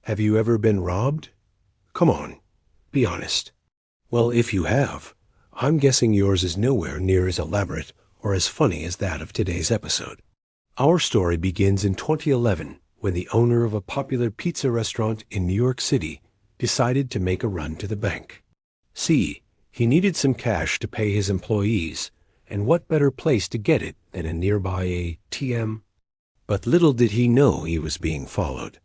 Have you ever been robbed? Come on, be honest. Well, if you have, I'm guessing yours is nowhere near as elaborate or as funny as that of today's episode. Our story begins in 2011 when the owner of a popular pizza restaurant in New York City decided to make a run to the bank. See, he needed some cash to pay his employees, and what better place to get it than a nearby ATM? But little did he know he was being followed.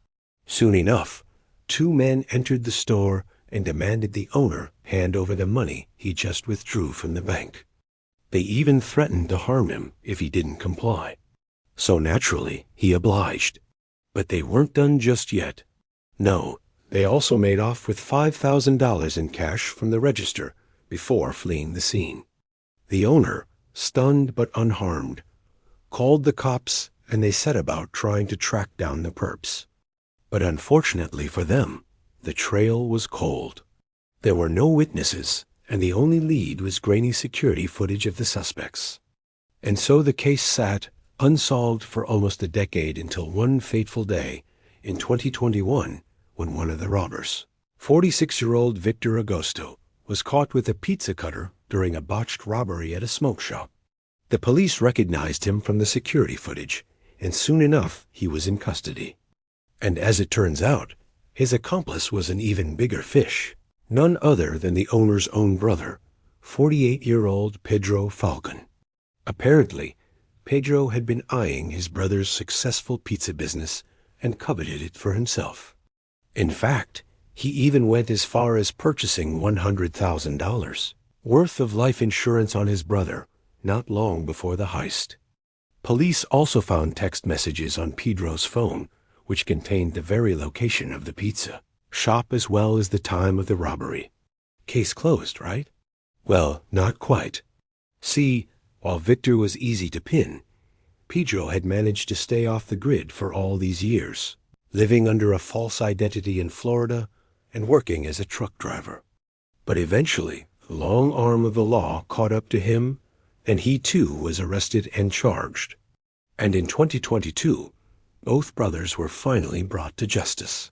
Soon enough, two men entered the store and demanded the owner hand over the money he just withdrew from the bank. They even threatened to harm him if he didn't comply. So naturally, he obliged. But they weren't done just yet. No, they also made off with $5,000 in cash from the register before fleeing the scene. The owner, stunned but unharmed, called the cops and they set about trying to track down the perps. But unfortunately for them, the trail was cold. There were no witnesses, and the only lead was grainy security footage of the suspects. And so the case sat unsolved for almost a decade until one fateful day in 2021 when one of the robbers, 46-year-old Victor Agosto, was caught with a pizza cutter during a botched robbery at a smoke shop. The police recognized him from the security footage, and soon enough he was in custody. And as it turns out, his accomplice was an even bigger fish, none other than the owner's own brother, 48-year-old Pedro Falcon. Apparently, Pedro had been eyeing his brother's successful pizza business and coveted it for himself. In fact, he even went as far as purchasing $100,000 worth of life insurance on his brother not long before the heist. Police also found text messages on Pedro's phone which contained the very location of the pizza shop as well as the time of the robbery. Case closed, right? Well, not quite. See, while Victor was easy to pin, Pedro had managed to stay off the grid for all these years, living under a false identity in Florida and working as a truck driver. But eventually, the long arm of the law caught up to him, and he too was arrested and charged. And in 2022, both brothers were finally brought to justice.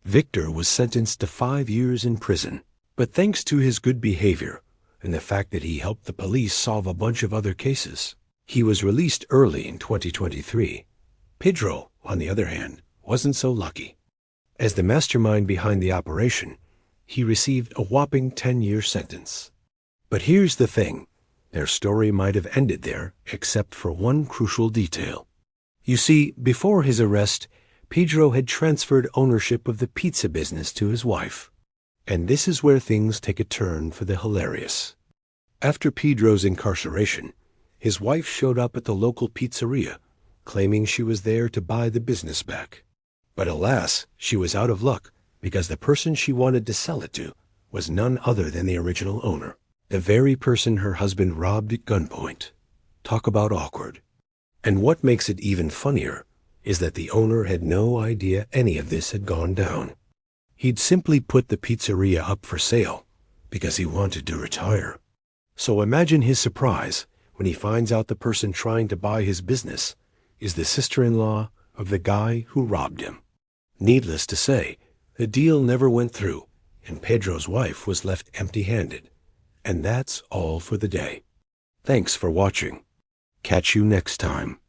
Victor was sentenced to 5 years in prison, but thanks to his good behavior and the fact that he helped the police solve a bunch of other cases, he was released early in 2023. Pedro, on the other hand, wasn't so lucky. As the mastermind behind the operation, he received a whopping 10-year sentence. But here's the thing, their story might have ended there except for one crucial detail. You see, before his arrest, Pedro had transferred ownership of the pizza business to his wife. And this is where things take a turn for the hilarious. After Pedro's incarceration, his wife showed up at the local pizzeria, claiming she was there to buy the business back. But alas, she was out of luck because the person she wanted to sell it to was none other than the original owner, the very person her husband robbed at gunpoint. Talk about awkward. And what makes it even funnier is that the owner had no idea any of this had gone down. He'd simply put the pizzeria up for sale because he wanted to retire. So imagine his surprise when he finds out the person trying to buy his business is the sister-in-law of the guy who robbed him. Needless to say, the deal never went through, and Pedro's wife was left empty-handed. And that's all for the day. Thanks for watching. Catch you next time.